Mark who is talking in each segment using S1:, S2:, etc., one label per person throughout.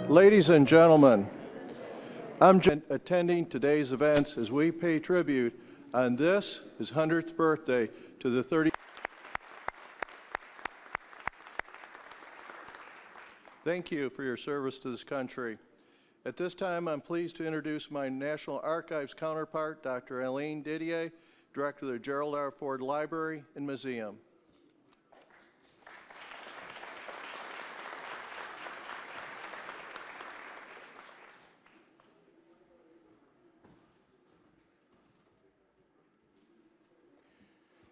S1: Ladies and gentlemen, I'm attending today's events as we pay tribute on this, his 100th birthday, to the 30. Thank you for your service to this country. At this time, I'm pleased to introduce my National Archives counterpart, Dr. Eileen Didier, Director of the Gerald R. Ford Library and Museum.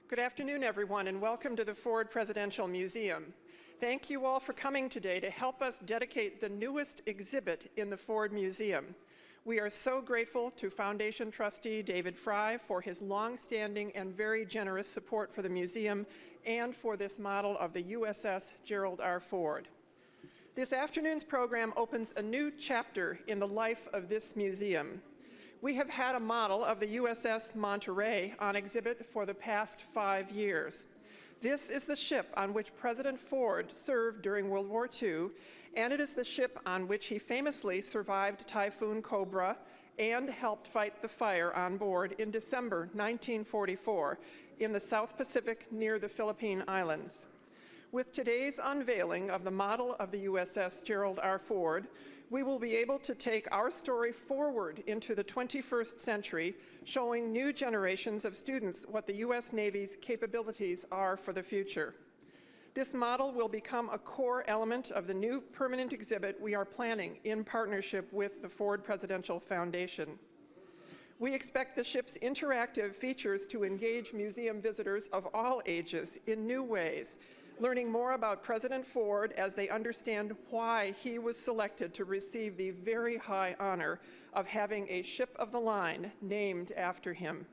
S2: Good afternoon, everyone, and welcome to the Ford Presidential Museum. Thank you all for coming today to help us dedicate the newest exhibit in the Ford Museum. We are so grateful to Foundation trustee David Fry for his long-standing and very generous support for the museum and for this model of the USS Gerald R. Ford. This afternoon's program opens a new chapter in the life of this museum. We have had a model of the USS Monterey on exhibit for the past 5 years. This is the ship on which President Ford served during World War II, and it is the ship on which he famously survived Typhoon Cobra and helped fight the fire on board in December 1944 in the South Pacific near the Philippine Islands. With today's unveiling of the model of the USS Gerald R. Ford, we will be able to take our story forward into the 21st century, showing new generations of students what the U.S. Navy's capabilities are for the future. This model will become a core element of the new permanent exhibit we are planning in partnership with the Ford Presidential Foundation. We expect the ship's interactive features to engage museum visitors of all ages in new ways, learning more about President Ford as they understand why he was selected to receive the very high honor of having a ship of the line named after him.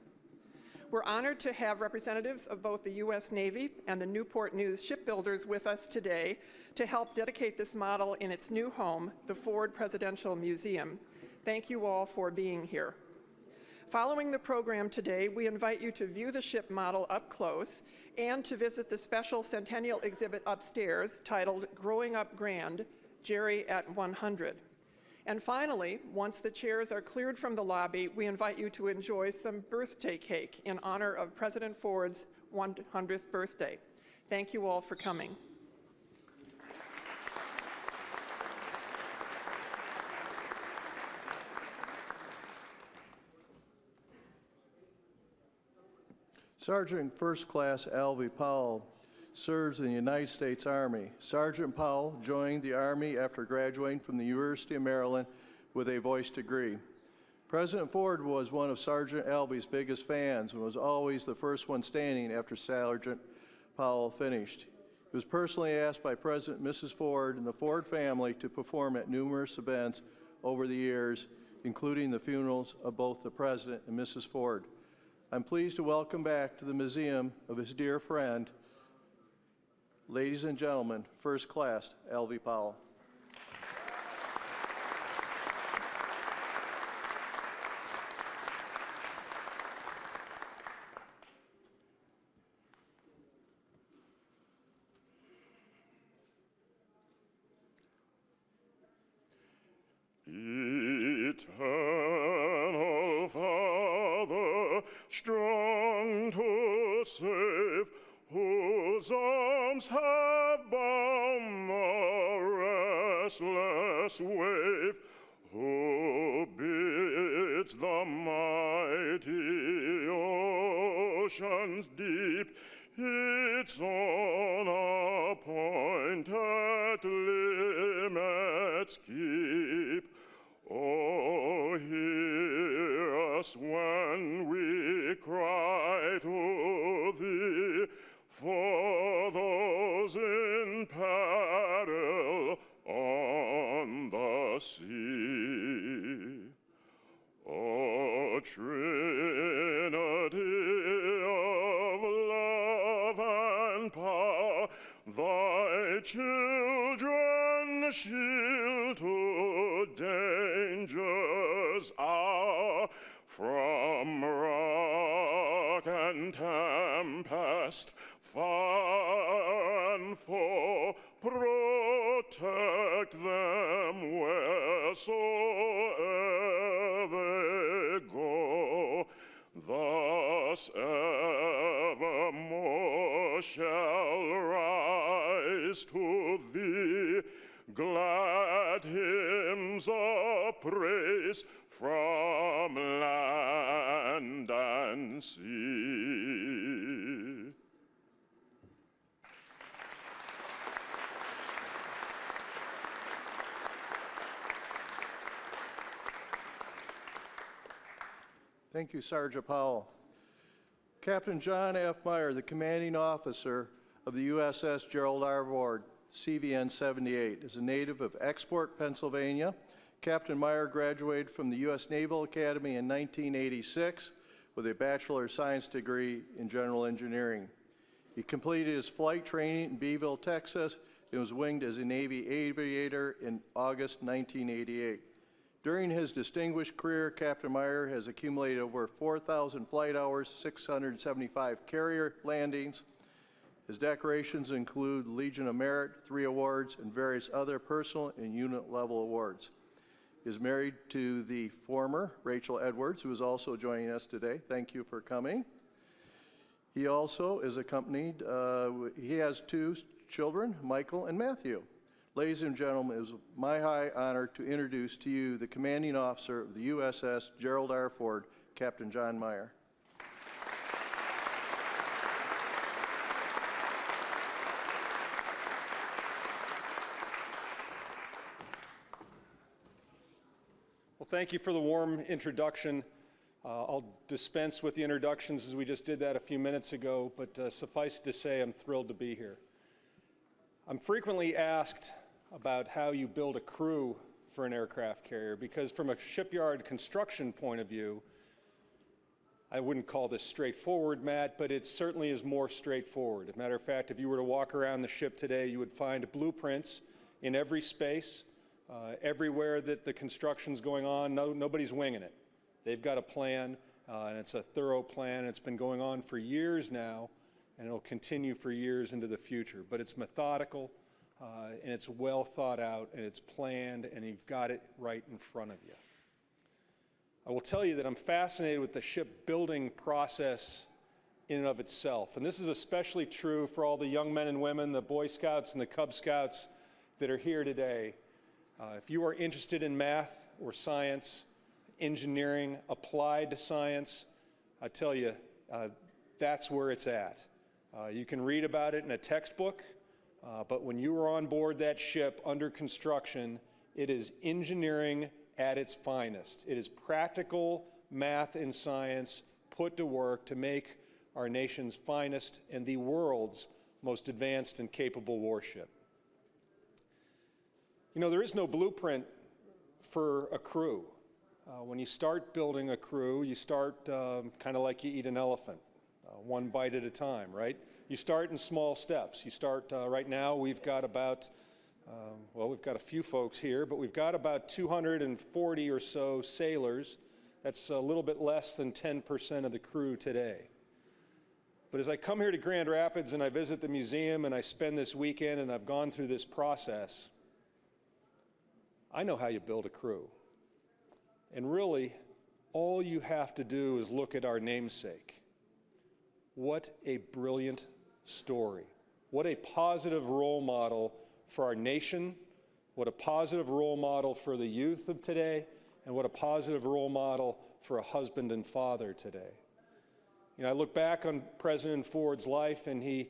S2: We're honored to have representatives of both the U.S. Navy and the Newport News shipbuilders with us today to help dedicate this model in its new home, the Ford Presidential Museum. Thank you all for being here. Following the program today, we invite you to view the ship model up close and to visit the special centennial exhibit upstairs titled Growing Up Grand, Jerry at 100. And finally, once the chairs are cleared from the lobby, we invite you to enjoy some birthday cake in honor of President Ford's 100th birthday. Thank you all for coming.
S1: Sergeant First Class Alvy Powell serves in the United States Army. Sergeant Powell joined the Army after graduating from the University of Maryland with a voice degree. President Ford was one of Sergeant Alvy's biggest fans and was always the first one standing after Sergeant Powell finished. He was personally asked by President and Mrs. Ford and the Ford family to perform at numerous events over the years, including the funerals of both the President and Mrs. Ford. I'm pleased to welcome back to the museum of his dear friend, ladies and gentlemen, First Class Alvy Powell.
S3: Eternal Father, strong to save, whose arms have bound the restless wave, who bids the mighty oceans deep its own appointed limits keep. Oh, hear us when we cry to thee, for those in peril on the sea. O Trinity of love and power, thy children shield to danger's hour, from rock and tempest, fire and foe, protect protect them wheresoe'er they go. Thus evermore shall rise to thee glad hymns of praise from land and sea.
S1: Thank you, Sergeant Powell. Captain John F. Meyer, the commanding officer of the USS Gerald R. CVN 78, is a native of Export, Pennsylvania. Captain Meyer graduated from the U.S. Naval Academy in 1986 with a Bachelor of Science degree in General Engineering. He completed his flight training in Beeville, Texas, and was winged as a Navy aviator in August 1988. During his distinguished career, Captain Meyer has accumulated over 4,000 flight hours, 675 carrier landings. His decorations include Legion of Merit, 3 awards, and various other personal and unit-level awards. He is married to the former Rachel Edwards, who is also joining us today. Thank you for coming. He also is accompanied, he has 2 children, Michael and Matthew. Ladies and gentlemen, it is my high honor to introduce to you the commanding officer of the USS Gerald R. Ford, Captain John Meyer.
S4: Well, thank you for the warm introduction. I'll dispense with the introductions as we just did that a few minutes ago, but suffice to say I'm thrilled to be here. I'm frequently asked about how you build a crew for an aircraft carrier, because from a shipyard construction point of view, I wouldn't call this straightforward, Matt, but it certainly is more straightforward. As a matter of fact, if you were to walk around the ship today, you would find blueprints in every space, everywhere that the construction's going on. Nobody's winging it. They've got a plan, and it's a thorough plan, and it's been going on for years now, and it'll continue for years into the future. But it's methodical, and it's well thought out, and it's planned, and you've got it right in front of you. I will tell you that I'm fascinated with the shipbuilding process in and of itself. And this is especially true for all the young men and women, the Boy Scouts and the Cub Scouts that are here today. If you are interested in math or science, engineering, applied science, I tell you, that's where it's at. You can read about it in a textbook, but when you are on board that ship under construction, it is engineering at its finest. It is practical math and science put to work to make our nation's finest and the world's most advanced and capable warship. You know, there is no blueprint for a crew. When you start building a crew, you start kind of like you eat an elephant, one bite at a time, right? You start in small steps. You start, right now, we've got about, well, we've got a few folks here, but we've got about 240 or so sailors. That's a little bit less than 10% of the crew today. But as I come here to Grand Rapids and I visit the museum and I spend this weekend and I've gone through this process, I know how you build a crew. And really, all you have to do is look at our namesake. What a brilliant story. What a positive role model for our nation, what a positive role model for the youth of today, and what a positive role model for a husband and father today. You know, I look back on President Ford's life, and he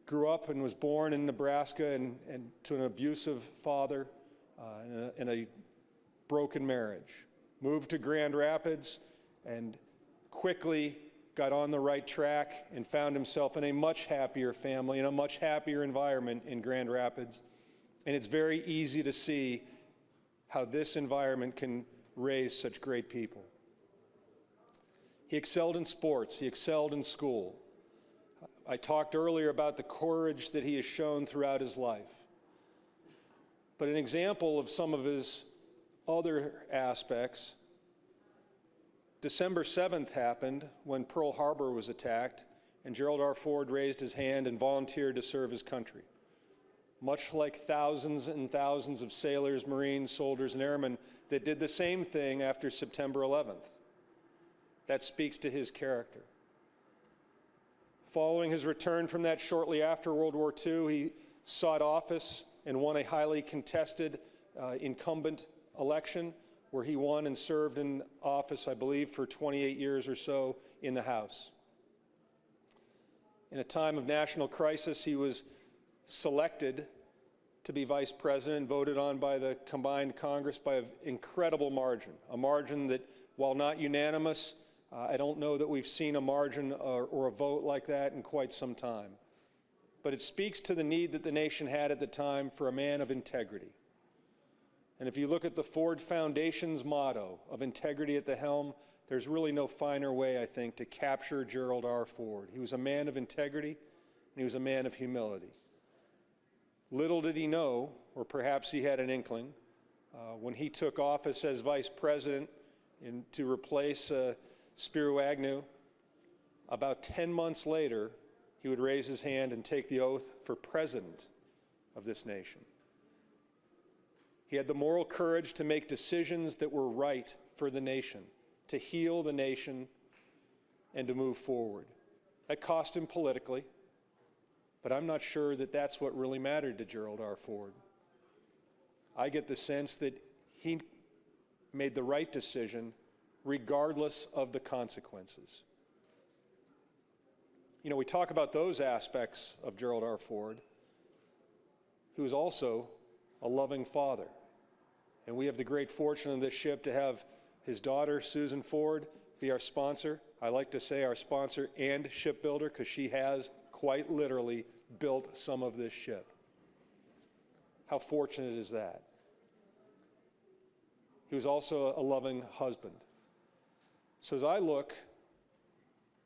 S4: grew up and was born in Nebraska and to an abusive father in a broken marriage. Moved to Grand Rapids and quickly got on the right track and found himself in a much happier family, in a much happier environment in Grand Rapids. And it's very easy to see how this environment can raise such great people. He excelled in sports. He excelled in school. I talked earlier about the courage that he has shown throughout his life. But an example of some of his other aspects, December 7th happened when Pearl Harbor was attacked, and Gerald R. Ford raised his hand and volunteered to serve his country. much like thousands and thousands of sailors, Marines, soldiers, and airmen that did the same thing after September 11th. That speaks to his character. Following his return from that shortly after World War II, he sought office and won a highly contested incumbent election where he won and served in office, I believe, for 28 years or so in the House. In a time of national crisis, he was selected to be vice president, voted on by the combined Congress by an incredible margin, a margin that, while not unanimous, I don't know that we've seen a margin or a vote like that in quite some time. But it speaks to the need that the nation had at the time for a man of integrity. And if you look at the Ford Foundation's motto of integrity at the helm, there's really no finer way, I think, to capture Gerald R. Ford. He was a man of integrity, and he was a man of humility. Little did he know, or perhaps he had an inkling, when he took office as vice president to replace Spiro Agnew, about 10 months later, he would raise his hand and take the oath for president of this nation. He had the moral courage to make decisions that were right for the nation, to heal the nation, and to move forward. That cost him politically, but I'm not sure that that's what really mattered to Gerald R. Ford. I get the sense that he made the right decision regardless of the consequences. You know, we talk about those aspects of Gerald R. Ford. He was also a loving father. And we have the great fortune on this ship to have his daughter, Susan Ford, be our sponsor. I like to say our sponsor and shipbuilder, because she has quite literally built some of this ship. How fortunate is that? He was also a loving husband. So as I look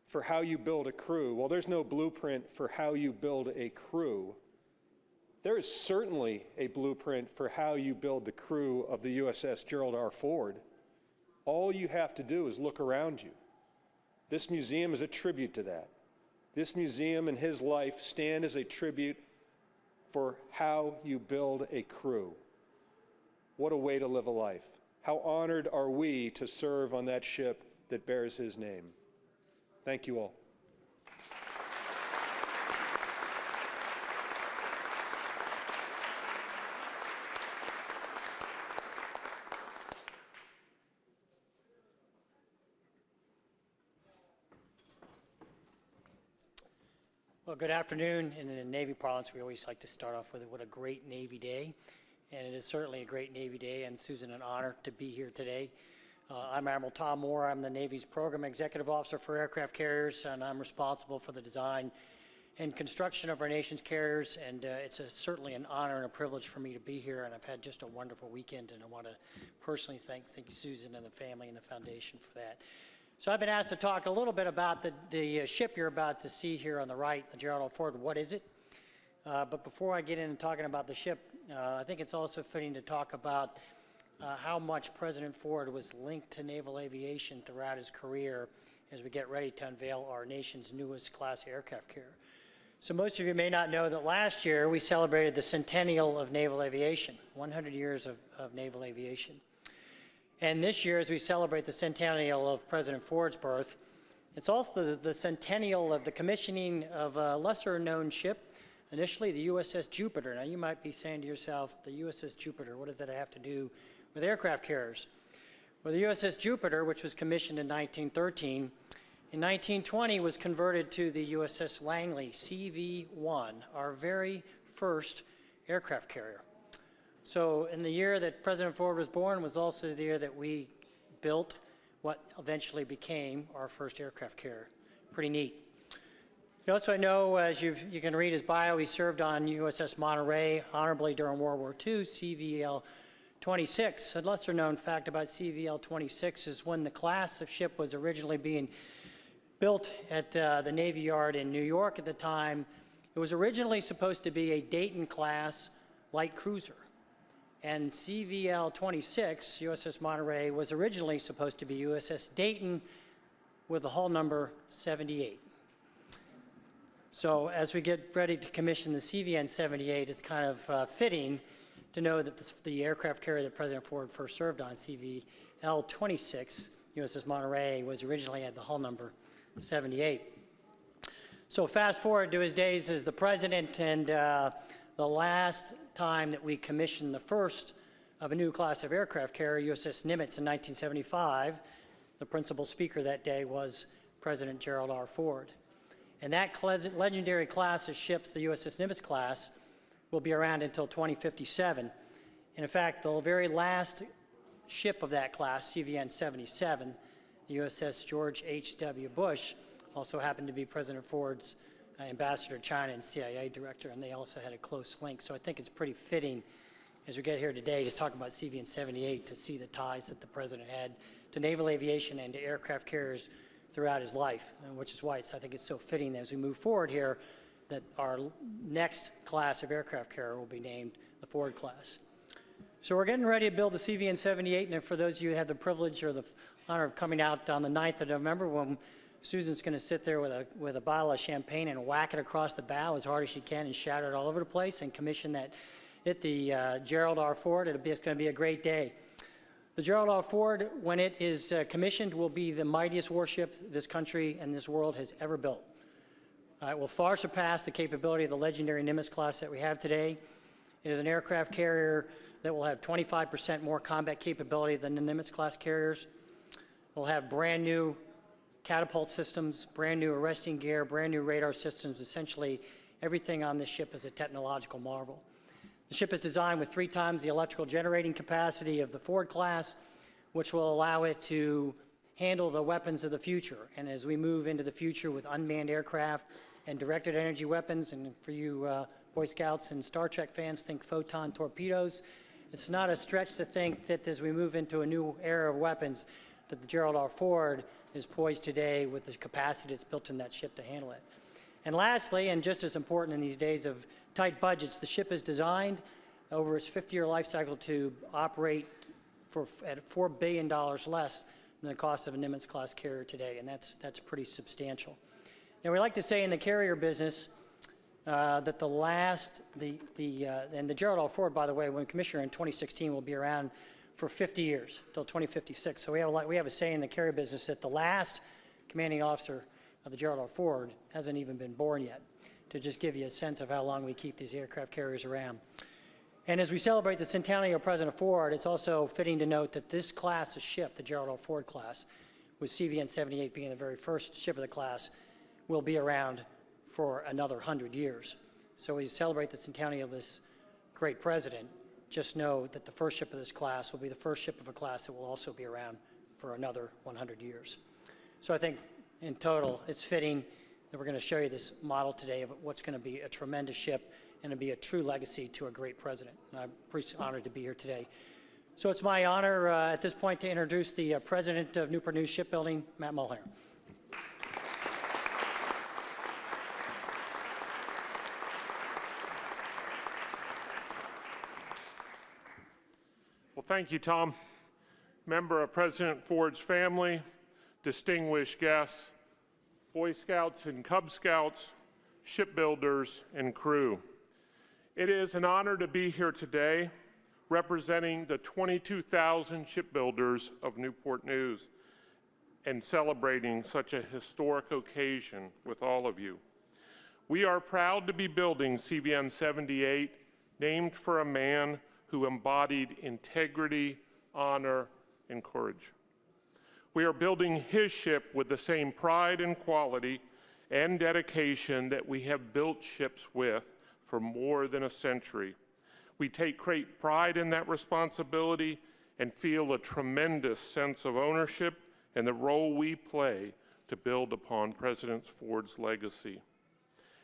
S4: for how you build a crew, well, there's no blueprint for how you build a crew. There is certainly a blueprint for how you build the crew of the USS Gerald R. Ford. All you have to do is look around you. This museum is a tribute to that. This museum and his life stand as a tribute for how you build a crew. What a way to live a life. How honored are we to serve on that ship that bears his name. Thank you all.
S5: Well, good afternoon. In the Navy parlance, we always like to start off with what a great Navy day. And it is certainly a great Navy day, and Susan, an honor to be here today. I'm Admiral Tom Moore. I'm the Navy's Program Executive Officer for Aircraft Carriers, and I'm responsible for the design and construction of our nation's carriers. And it's certainly an honor and a privilege for me to be here, and I've had just a wonderful weekend, and I want to personally thank you, Susan, and the family and the foundation for that. So I've been asked to talk a little bit about the ship you're about to see here on the right, the Gerald R. Ford. What is it? But before I get into talking about the ship, I think it's also fitting to talk about how much President Ford was linked to naval aviation throughout his career as we get ready to unveil our nation's newest class aircraft carrier. So most of you may not know that last year we celebrated the centennial of naval aviation, 100 years of naval aviation. And this year, as we celebrate the centennial of President Ford's birth, it's also the centennial of the commissioning of a lesser-known ship, initially the USS Jupiter. Now, you might be saying to yourself, the USS Jupiter, what does that have to do with aircraft carriers? Well, the USS Jupiter, which was commissioned in 1913, in 1920 was converted to the USS Langley CV-1, our very first aircraft carrier. So in the year that President Ford was born was also the year that we built what eventually became our first aircraft carrier. Pretty neat. You also know, as you can read his bio, he served on USS Monterey honorably during World War II, CVL-26. A lesser-known fact about CVL-26 is when the class of ship was originally being built at the Navy Yard in New York at the time, it was originally supposed to be a Dayton-class light cruiser. And CVL-26, USS Monterey, was originally supposed to be USS Dayton with the hull number 78. So as we get ready to commission the CVN-78, it's kind of fitting to know that the aircraft carrier that President Ford first served on, CVL-26, USS Monterey, was originally had the hull number 78. So fast forward to his days as the president, and the last time that we commissioned the first of a new class of aircraft carrier, USS Nimitz, in 1975, the principal speaker that day was President Gerald R. Ford. And that legendary class of ships, the USS Nimitz class, will be around until 2057. And in fact, the very last ship of that class, CVN-77, the USS George H.W. Bush, also happened to be President Ford's ambassador to China and CIA director, and they also had a close link. So I think it's pretty fitting as we get here today to talk about CVN-78 to see the ties that the president had to naval aviation and to aircraft carriers throughout his life, which is why I think it's so fitting that as we move forward here that our next class of aircraft carrier will be named the Ford class. So we're getting ready to build the CVN-78, and for those of you who have the privilege or the honor of coming out on the 9th of November, when Susan's going to sit there with a bottle of champagne and whack it across the bow as hard as she can and shatter it all over the place and commission that at the Gerald R. Ford. It's going to be a great day. The Gerald R. Ford, when it is commissioned, will be the mightiest warship this country and this world has ever built. It will far surpass the capability of the legendary Nimitz class that we have today. It is an aircraft carrier that will have 25% more combat capability than the Nimitz class carriers. It will have brand new catapult systems, brand new arresting gear, brand new radar systems. Essentially, everything on this ship is a technological marvel. The ship is designed with 3 times the electrical generating capacity of the Ford class, which will allow it to handle the weapons of the future. And as we move into the future with unmanned aircraft and directed energy weapons, and for you Boy Scouts and Star Trek fans, think photon torpedoes, it's not a stretch to think that as we move into a new era of weapons, that the Gerald R. Ford is poised today with the capacity that's built in that ship to handle it. And lastly, and just as important in these days of tight budgets, the ship is designed over its 50-year life cycle to operate at $4 billion less than the cost of a Nimitz class carrier today, and that's pretty substantial. Now, we like to say in the carrier business that and the Gerald R. Ford, by the way, when commissioner in 2016, will be around for 50 years, till 2056. So we have a say in the carrier business that the last commanding officer of the Gerald R. Ford hasn't even been born yet, to just give you a sense of how long we keep these aircraft carriers around. And as we celebrate the centennial of President Ford, it's also fitting to note that this class of ship, the Gerald R. Ford class, with CVN-78 being the very first ship of the class, will be around for another 100 years. So as we celebrate the centennial of this great president, just know that the first ship of this class will be the first ship of a class that will also be around for another 100 years. So I think in total, it's fitting that we're going to show you this model today of what's going to be a tremendous ship and to be a true legacy to a great president. And I'm pretty honored to be here today. So it's my honor at this point to introduce the president of Newport News Shipbuilding, Matt Mulhare.
S3: Well, thank you, Tom. Member of President Ford's family, distinguished guests, Boy Scouts and Cub Scouts, shipbuilders, and crew. It is an honor to be here today representing the 22,000 shipbuilders of Newport News and celebrating such a historic occasion with all of you. We are proud to be building CVN-78, named for a man who embodied integrity, honor, and courage. We are building his ship with the same pride and quality and dedication that we have built ships with for more than a century. We take great pride in that responsibility and feel a tremendous sense of ownership and the role we play to build upon President Ford's legacy.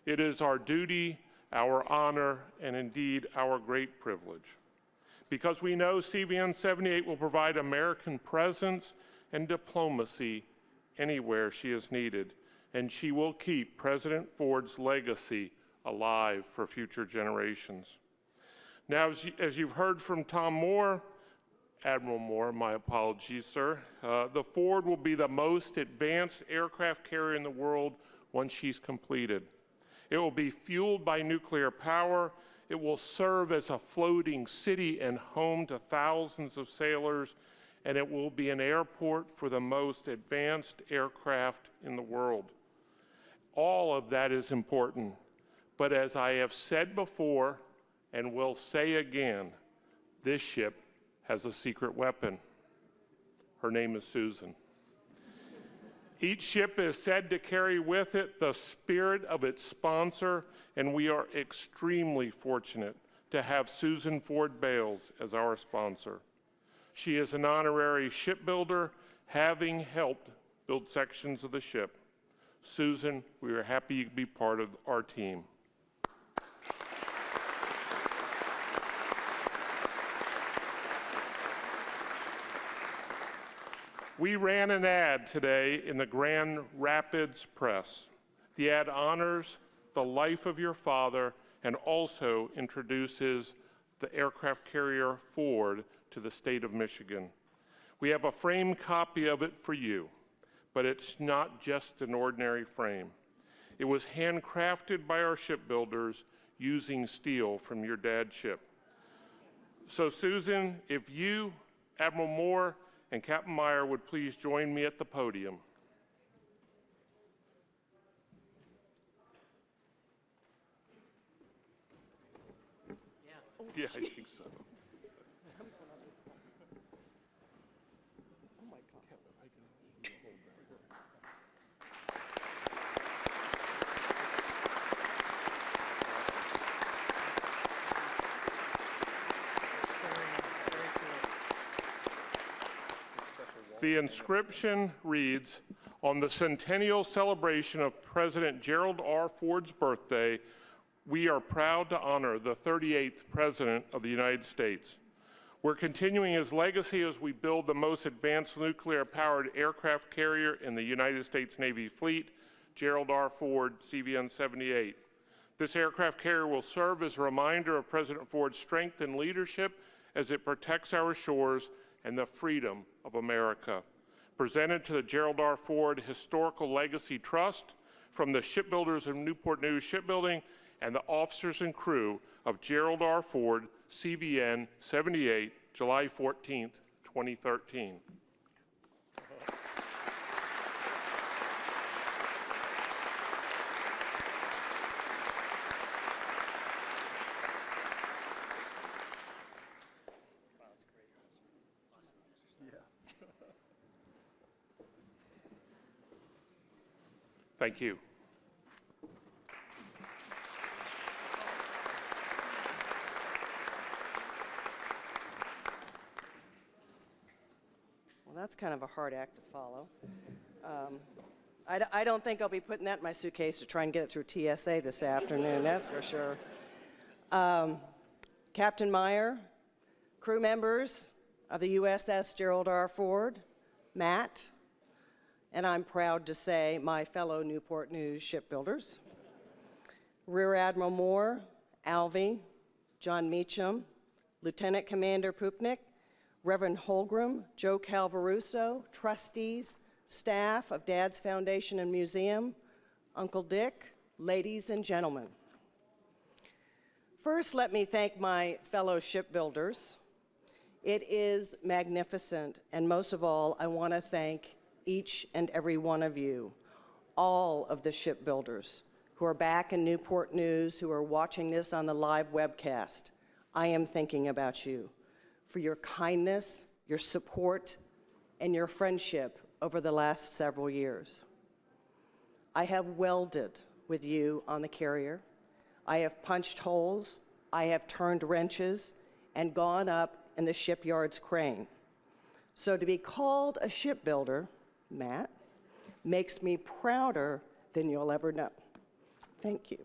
S3: It is our duty, our honor, and indeed our great privilege. Because we know CVN-78 will provide American presence and diplomacy anywhere she is needed, and she will keep President Ford's legacy alive for future generations. Now, as you've heard from Tom Moore, Admiral Moore, my apologies, sir, the Ford will be the most advanced aircraft carrier in the world once she's completed. It will be fueled by nuclear power. It will serve as a floating city and home to thousands of sailors, and it will be an airport for the most advanced aircraft in the world. All of that is important, but as I have said before and will say again, this ship has a secret weapon. Her name is Susan. Each ship is said to carry with it the spirit of its sponsor, and we are extremely fortunate to have Susan Ford Bales as our sponsor. She is an honorary shipbuilder, having helped build sections of the ship. Susan, we are happy you could be part of our team. We ran an ad today in the Grand Rapids Press. The ad honors the life of your father and also introduces the aircraft carrier Ford to the state of Michigan. We have a framed copy of it for you, but it's not just an ordinary frame. It was handcrafted by our shipbuilders using steel from your dad's ship. So Susan, if you, Admiral Moore, and Captain Meyer would please join me at the podium. Yeah, I think so. The inscription reads, "On the centennial celebration of President Gerald R. Ford's birthday, we are proud to honor the 38th President of the United States. We're continuing his legacy as we build the most advanced nuclear-powered aircraft carrier in the United States Navy fleet, Gerald R. Ford CVN-78. This aircraft carrier will serve as a reminder of President Ford's strength and leadership as it protects our shores and the freedom of America. Presented to the Gerald R. Ford Historical Legacy Trust from the shipbuilders of Newport News Shipbuilding and the officers and crew of Gerald R. Ford CVN 78, July 14th, 2013. Thank you.
S6: Well, that's kind of a hard act to follow. I don't think I'll be putting that in my suitcase to try and get it through TSA this afternoon, that's for sure. Captain Meyer, crew members of the USS Gerald R. Ford, Matt, and I'm proud to say my fellow Newport News shipbuilders, Rear Admiral Moore, Alvey, John Meacham, Lieutenant Commander Pupnik, Reverend Holgram, Joe Calvaruso, trustees, staff of Dad's Foundation and Museum, Uncle Dick, ladies and gentlemen. First, let me thank my fellow shipbuilders. It is magnificent, and most of all, I want to thank each and every one of you, all of the shipbuilders who are back in Newport News, who are watching this on the live webcast. I am thinking about you for your kindness, your support, and your friendship over the last several years. I have welded with you on the carrier. I have punched holes, I have turned wrenches, and gone up in the shipyard's crane. So to be called a shipbuilder, Matt, makes me prouder than you'll ever know. Thank you.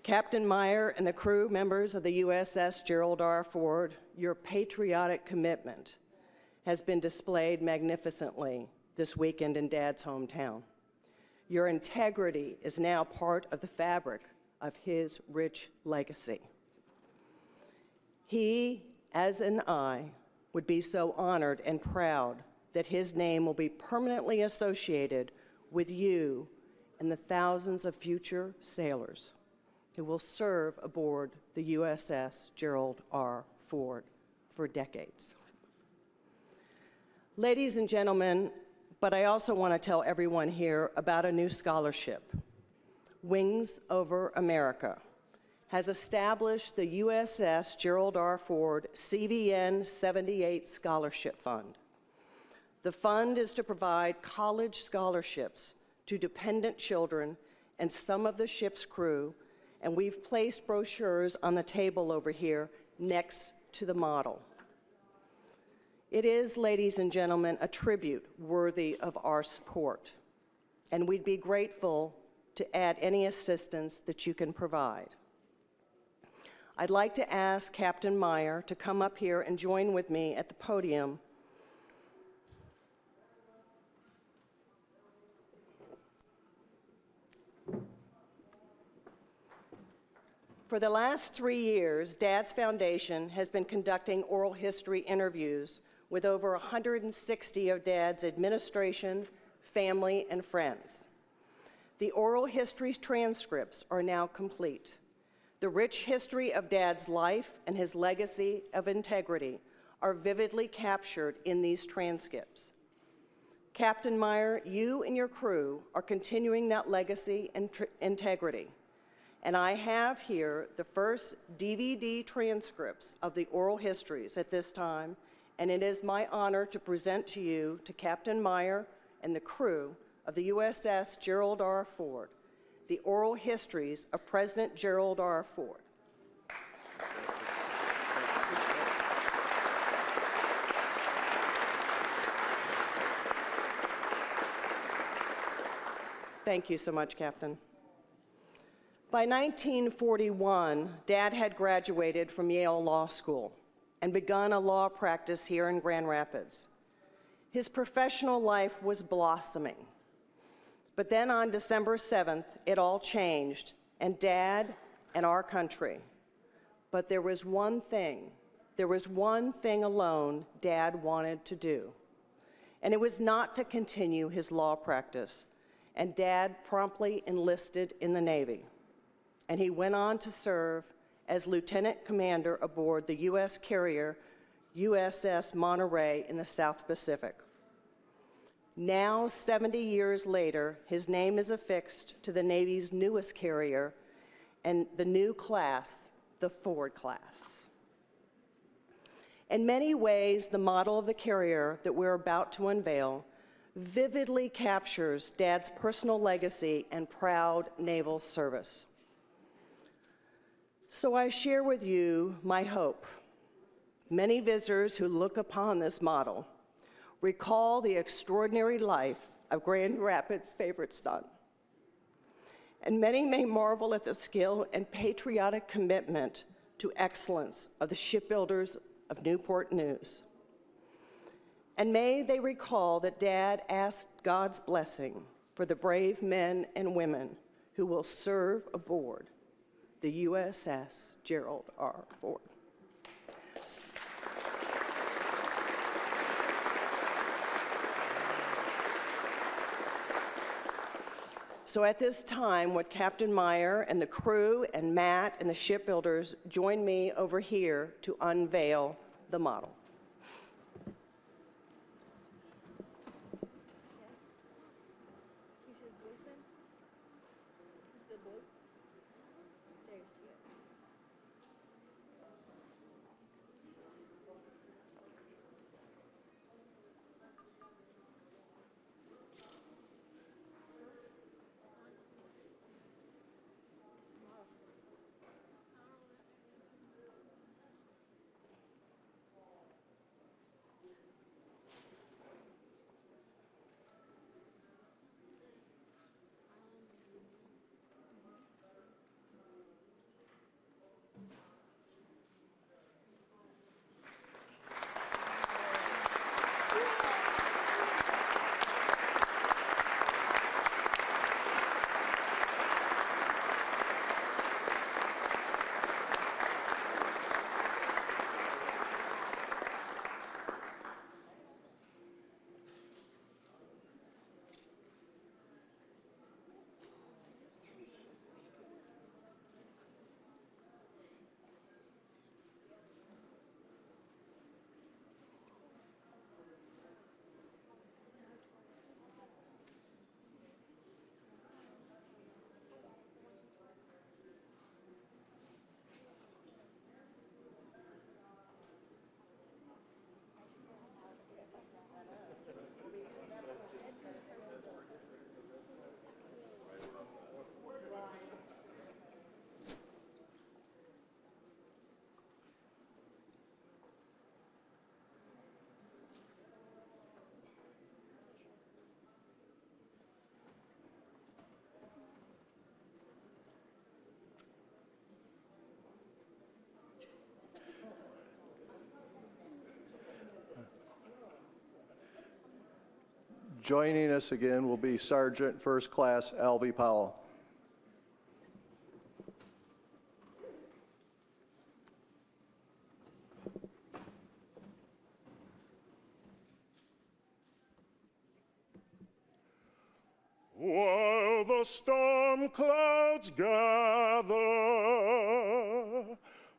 S6: Captain Meyer and the crew members of the USS Gerald R. Ford, your patriotic commitment has been displayed magnificently this weekend in Dad's hometown. Your integrity is now part of the fabric of his rich legacy. He, as an I, would be so honored and proud that his name will be permanently associated with you and the thousands of future sailors who will serve aboard the USS Gerald R. Ford for decades. Ladies and gentlemen, but I also want to tell everyone here about a new scholarship. Wings Over America has established the USS Gerald R. Ford CVN 78 Scholarship Fund. The fund is to provide college scholarships to dependent children and some of the ship's crew, and we've placed brochures on the table over here next to the model. It is, ladies and gentlemen, a tribute worthy of our support, and we'd be grateful to add any assistance that you can provide. I'd like to ask Captain Meyer to come up here and join with me at the podium. For the last 3 years, Dad's Foundation has been conducting oral history interviews with over 160 of Dad's administration, family, and friends. The oral history transcripts are now complete. The rich history of Dad's life and his legacy of integrity are vividly captured in these transcripts. Captain Meyer, you and your crew are continuing that legacy and integrity. And I have here the first DVD transcripts of the oral histories at this time, and it is my honor to present to you, to Captain Meyer and the crew of the USS Gerald R. Ford, the oral histories of President Gerald R. Ford. Thank you so much, Captain. By 1941, Dad had graduated from Yale Law School and begun a law practice here in Grand Rapids. His professional life was blossoming. But then on December 7th, it all changed, and Dad and our country. But there was one thing alone Dad wanted to do, and it was not to continue his law practice, and Dad promptly enlisted in the Navy. And he went on to serve as lieutenant commander aboard the U.S. carrier USS Monterey in the South Pacific. Now, 70 years later, his name is affixed to the Navy's newest carrier and the new class, the Ford class. In many ways, the model of the carrier that we're about to unveil vividly captures Dad's personal legacy and proud naval service. So I share with you my hope. Many visitors who look upon this model recall the extraordinary life of Grand Rapids' favorite son. And many may marvel at the skill and patriotic commitment to excellence of the shipbuilders of Newport News. And may they recall that Dad asked God's blessing for the brave men and women who will serve aboard the USS Gerald R. Ford. So at this time, would Captain Meyer and the crew and Matt and the shipbuilders join me over here to unveil the model?
S1: Joining us again will be Sergeant First Class Alvy Powell.
S3: While the storm clouds gather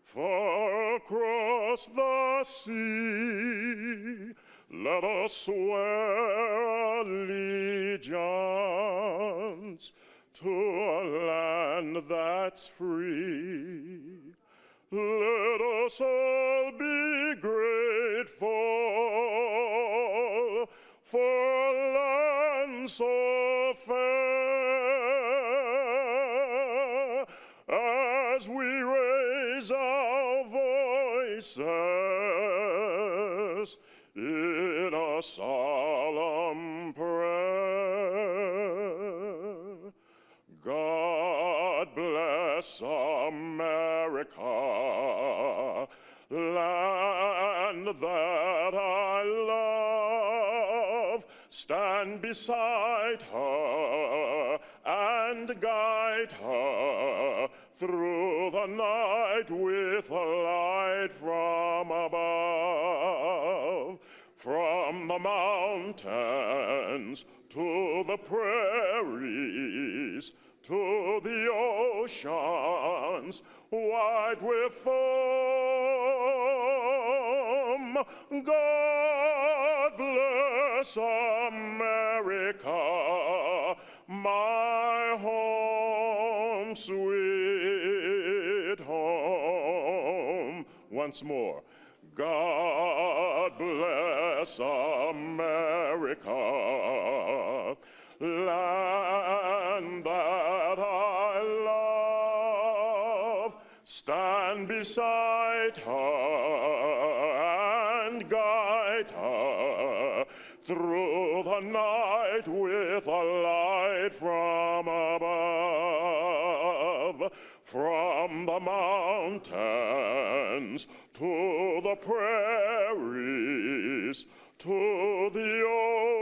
S3: far across the sea, let us swear allegiance to a land that's free. Let us all be grateful for a land so fair, as we raise our voices in a solemn prayer. God bless America, land that I love. Stand beside her and guide her through the night with a light from above. From the mountains to the prairies, to the oceans wide with foam. God bless America, my home, sweet home. Once more. God bless America, land that I love. Stand beside her and guide her through the night with a light from above. From the mountains to the prairies, to the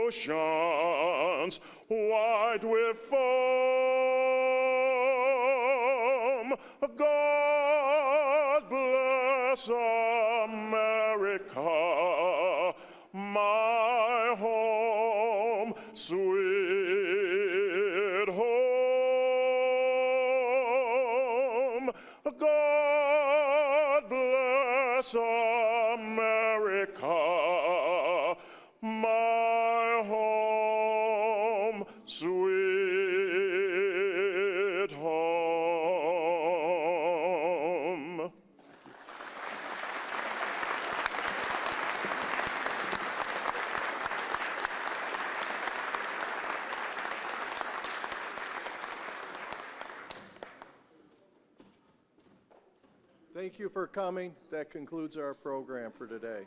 S3: oceans wide with foam. God bless America, my home, sweet home. God bless America, my home, sweet home.
S1: Thank you for coming. That concludes our program for today.